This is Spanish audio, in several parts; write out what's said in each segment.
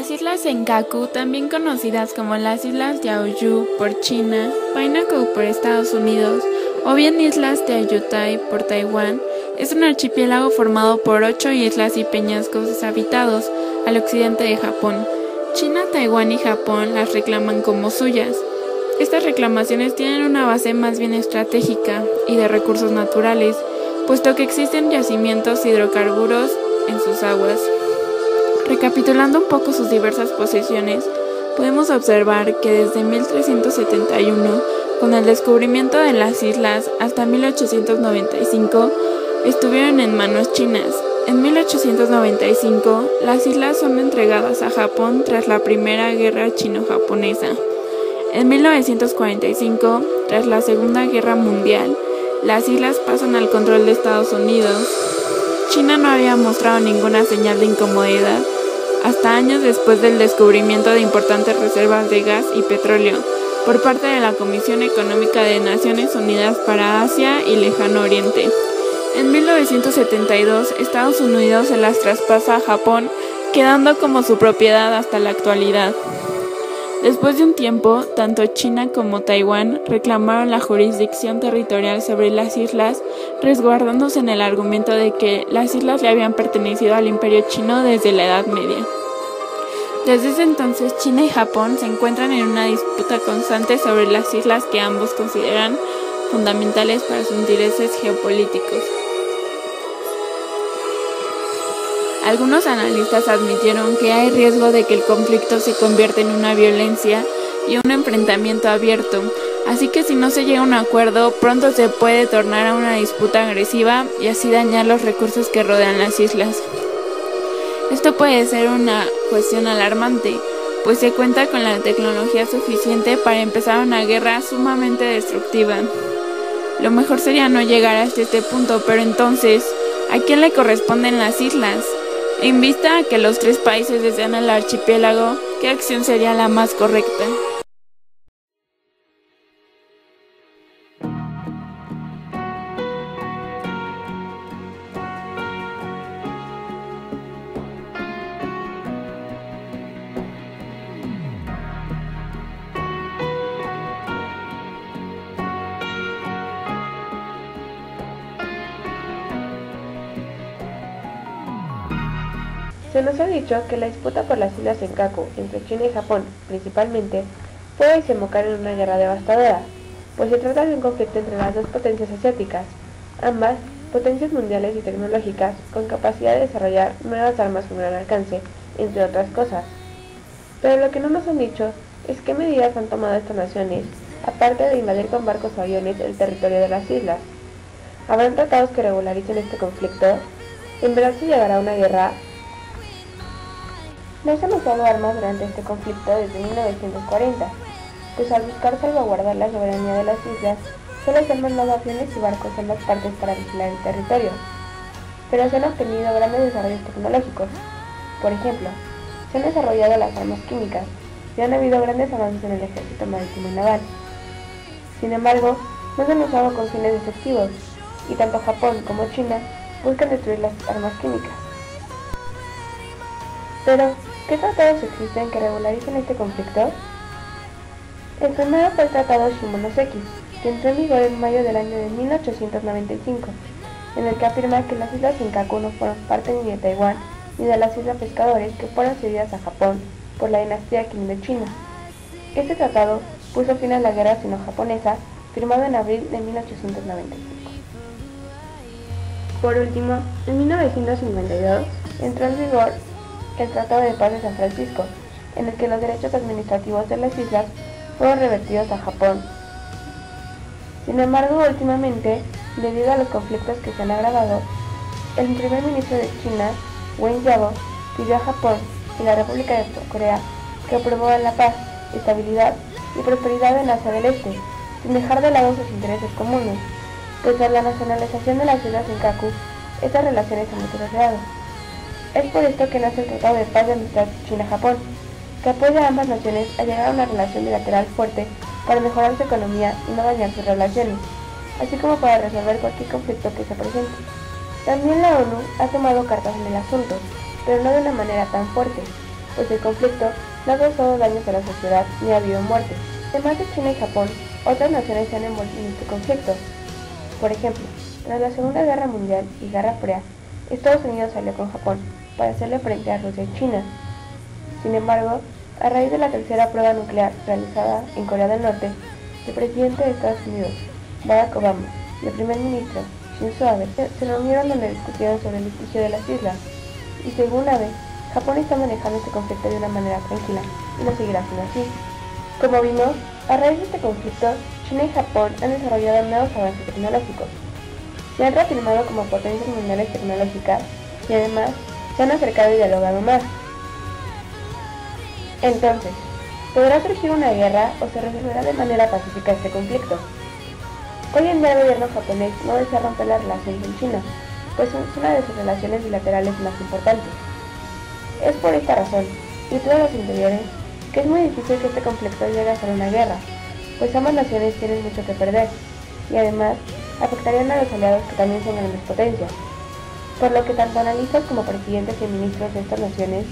Las islas Senkaku, también conocidas como las islas Diaoyu por China, Pinnacle por Estados Unidos o bien islas Diaoyutai por Taiwán, es un archipiélago formado por 8 islas y peñascos deshabitados al occidente de Japón. China, Taiwán y Japón las reclaman como suyas. Estas reclamaciones tienen una base más bien estratégica y de recursos naturales, puesto que existen yacimientos hidrocarburos en sus aguas. Recapitulando un poco sus diversas posesiones, podemos observar que desde 1371, con el descubrimiento de las islas, hasta 1895, estuvieron en manos chinas. En 1895, las islas son entregadas a Japón tras la Primera Guerra Chino-Japonesa. En 1945, tras la Segunda Guerra Mundial, las islas pasan al control de Estados Unidos. China no había mostrado ninguna señal de incomodidad hasta años después del descubrimiento de importantes reservas de gas y petróleo por parte de la Comisión Económica de Naciones Unidas para Asia y Lejano Oriente. En 1972, Estados Unidos se las traspasa a Japón, quedando como su propiedad hasta la actualidad. Después de un tiempo, tanto China como Taiwán reclamaron la jurisdicción territorial sobre las islas, resguardándose en el argumento de que las islas le habían pertenecido al Imperio Chino desde la Edad Media. Desde ese entonces, China y Japón se encuentran en una disputa constante sobre las islas que ambos consideran fundamentales para sus intereses geopolíticos. Algunos analistas admitieron que hay riesgo de que el conflicto se convierta en una violencia y un enfrentamiento abierto, así que si no se llega a un acuerdo, pronto se puede tornar a una disputa agresiva y así dañar los recursos que rodean las islas. Esto puede ser una cuestión alarmante, pues se cuenta con la tecnología suficiente para empezar una guerra sumamente destructiva. Lo mejor sería no llegar hasta este punto, pero entonces, ¿a quién le corresponden las islas? En vista a que los 3 países desean el archipiélago, ¿qué acción sería la más correcta? Se nos ha dicho que la disputa por las islas Senkaku entre China y Japón, principalmente, puede desembocar en una guerra devastadora, pues se trata de un conflicto entre las dos potencias asiáticas, ambas potencias mundiales y tecnológicas con capacidad de desarrollar nuevas armas con gran alcance, entre otras cosas. Pero lo que no nos han dicho es qué medidas han tomado estas naciones, aparte de invadir con barcos o aviones el territorio de las islas. ¿Habrán tratados que regularicen este conflicto? ¿En verdad se llegará a una guerra? No se han usado armas durante este conflicto desde 1940, pues al buscar salvaguardar la soberanía de las islas, solo se han mandado aviones y barcos a ambas partes para vigilar el territorio. Pero se han obtenido grandes desarrollos tecnológicos. Por ejemplo, se han desarrollado las armas químicas y han habido grandes avances en el ejército marítimo y naval. Sin embargo, no se han usado con fines destructivos, y tanto Japón como China buscan destruir las armas químicas. Pero, ¿qué tratados existen que regularicen este conflicto? El primero fue el Tratado Shimonoseki, que entró en vigor en mayo del año de 1895, en el que afirma que las islas Senkaku no fueron parte ni de Taiwán ni de las islas Pescadores que fueron cedidas a Japón por la dinastía Qing de China. Este tratado puso fin a la guerra sino-japonesa, firmado en abril de 1895. Por último, en 1952 entró en vigor el Tratado de Paz de San Francisco, en el que los derechos administrativos de las islas fueron revertidos a Japón. Sin embargo, últimamente, debido a los conflictos que se han agravado, el primer ministro de China, Wen Jiabo, pidió a Japón y la República de Corea que promuevan la paz, estabilidad y prosperidad en Asia del Este, sin dejar de lado sus intereses comunes, pues tras la nacionalización de las islas Senkaku, estas relaciones se han deteriorado. Es por esto que nace el Tratado de Paz de Amistad China-Japón, que apoya a ambas naciones a llegar a una relación bilateral fuerte para mejorar su economía y no dañar sus relaciones, así como para resolver cualquier conflicto que se presente. También la ONU ha tomado cartas en el asunto, pero no de una manera tan fuerte, pues el conflicto no ha causado daños a la sociedad ni ha habido muertes. Además de China y Japón, otras naciones se han envuelto en este conflicto. Por ejemplo, tras la Segunda Guerra Mundial y Guerra Fría, Estados Unidos salió con Japón para hacerle frente a Rusia y China. Sin embargo, a raíz de la tercera prueba nuclear realizada en Corea del Norte, el presidente de Estados Unidos, Barack Obama, y el primer ministro, Shinzo Abe, se reunieron donde discutieron sobre el litigio de las islas, y según Abe, Japón está manejando este conflicto de una manera tranquila, y lo seguirá siendo así. Como vimos, a raíz de este conflicto, China y Japón han desarrollado nuevos avances tecnológicos. Se han reafirmado como potencias mundiales tecnológicas y además se han acercado y dialogado más. Entonces, ¿podrá surgir una guerra o se resolverá de manera pacífica este conflicto? Hoy en día el gobierno japonés no desea romper la relación con China, pues es una de sus relaciones bilaterales más importantes. Es por esta razón, y todos los interiores, que es muy difícil que este conflicto llegue a ser una guerra, pues ambas naciones tienen mucho que perder, y además afectarían a los aliados que también son grandes potencias, por lo que tanto analistas como presidentes y ministros de estas naciones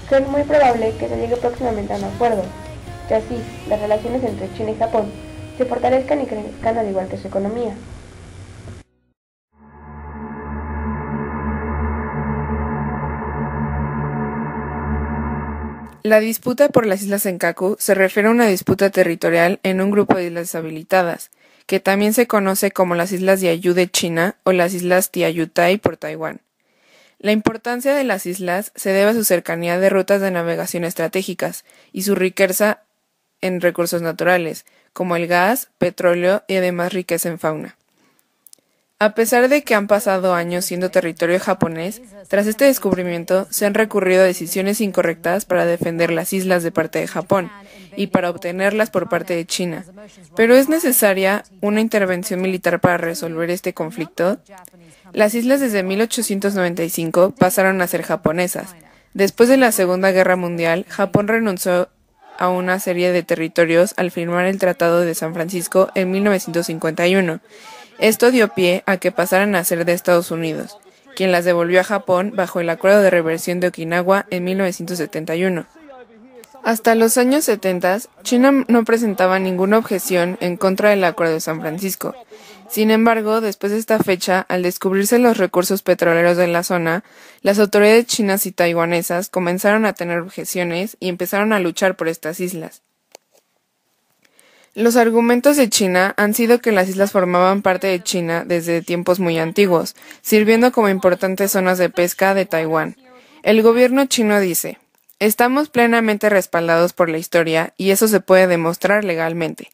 creen muy probable que se llegue próximamente a un acuerdo, y así las relaciones entre China y Japón se fortalezcan y crezcan al igual que su economía. La disputa por las islas Senkaku se refiere a una disputa territorial en un grupo de islas deshabitadas, que también se conoce como las Islas Diaoyu de China o las Islas Diaoyutai por Taiwán. La importancia de las islas se debe a su cercanía de rutas de navegación estratégicas y su riqueza en recursos naturales, como el gas, petróleo y además riqueza en fauna. A pesar de que han pasado años siendo territorio japonés, tras este descubrimiento se han recurrido a decisiones incorrectas para defender las islas de parte de Japón y para obtenerlas por parte de China. ¿Pero es necesaria una intervención militar para resolver este conflicto? Las islas desde 1895 pasaron a ser japonesas. Después de la Segunda Guerra Mundial, Japón renunció a una serie de territorios al firmar el Tratado de San Francisco en 1951. Esto dio pie a que pasaran a ser de Estados Unidos, quien las devolvió a Japón bajo el Acuerdo de Reversión de Okinawa en 1971. Hasta los años 70, China no presentaba ninguna objeción en contra del Acuerdo de San Francisco. Sin embargo, después de esta fecha, al descubrirse los recursos petroleros de la zona, las autoridades chinas y taiwanesas comenzaron a tener objeciones y empezaron a luchar por estas islas. Los argumentos de China han sido que las islas formaban parte de China desde tiempos muy antiguos, sirviendo como importantes zonas de pesca de Taiwán. El gobierno chino dice: "Estamos plenamente respaldados por la historia y eso se puede demostrar legalmente".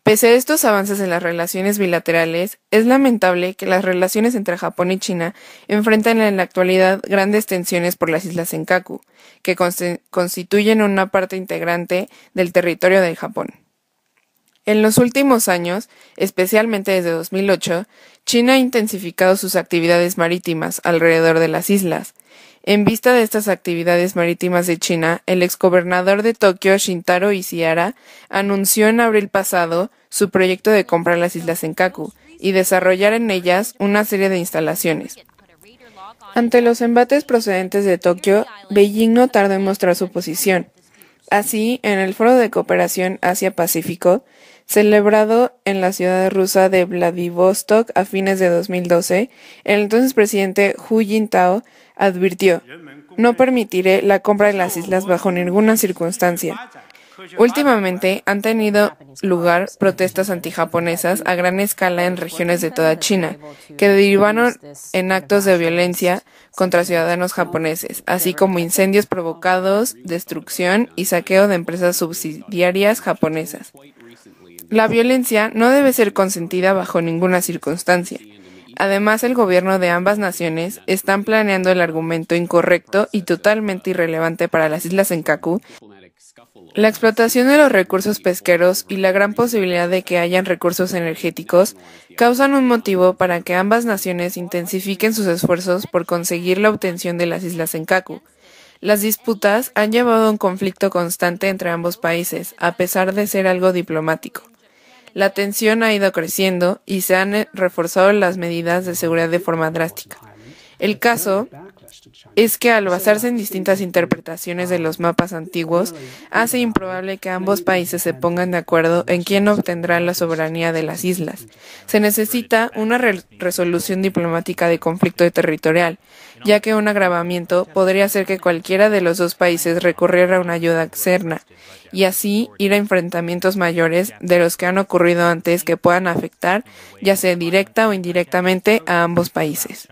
Pese a estos avances en las relaciones bilaterales, es lamentable que las relaciones entre Japón y China enfrentan en la actualidad grandes tensiones por las islas Senkaku, que constituyen una parte integrante del territorio de Japón. En los últimos años, especialmente desde 2008, China ha intensificado sus actividades marítimas alrededor de las islas. En vista de estas actividades marítimas de China, el exgobernador de Tokio, Shintaro Ishihara, anunció en abril pasado su proyecto de comprar las islas Senkaku y desarrollar en ellas una serie de instalaciones. Ante los embates procedentes de Tokio, Beijing no tardó en mostrar su posición. Así, en el Foro de Cooperación Asia-Pacífico, celebrado en la ciudad rusa de Vladivostok a fines de 2012, el entonces presidente Hu Jintao advirtió: "No permitiré la compra de las islas bajo ninguna circunstancia". Últimamente han tenido lugar protestas antijaponesas a gran escala en regiones de toda China, que derivaron en actos de violencia contra ciudadanos japoneses, así como incendios provocados, destrucción y saqueo de empresas subsidiarias japonesas. La violencia no debe ser consentida bajo ninguna circunstancia. Además, el gobierno de ambas naciones están planeando el argumento incorrecto y totalmente irrelevante para las islas Senkaku. La explotación de los recursos pesqueros y la gran posibilidad de que hayan recursos energéticos causan un motivo para que ambas naciones intensifiquen sus esfuerzos por conseguir la obtención de las islas Senkaku. Las disputas han llevado a un conflicto constante entre ambos países, a pesar de ser algo diplomático. La tensión ha ido creciendo y se han reforzado las medidas de seguridad de forma drástica. El caso es que al basarse en distintas interpretaciones de los mapas antiguos, hace improbable que ambos países se pongan de acuerdo en quién obtendrá la soberanía de las islas. Se necesita una resolución diplomática de conflicto territorial, ya que un agravamiento podría hacer que cualquiera de los dos países recurriera a una ayuda externa, y así ir a enfrentamientos mayores de los que han ocurrido antes que puedan afectar, ya sea directa o indirectamente, a ambos países.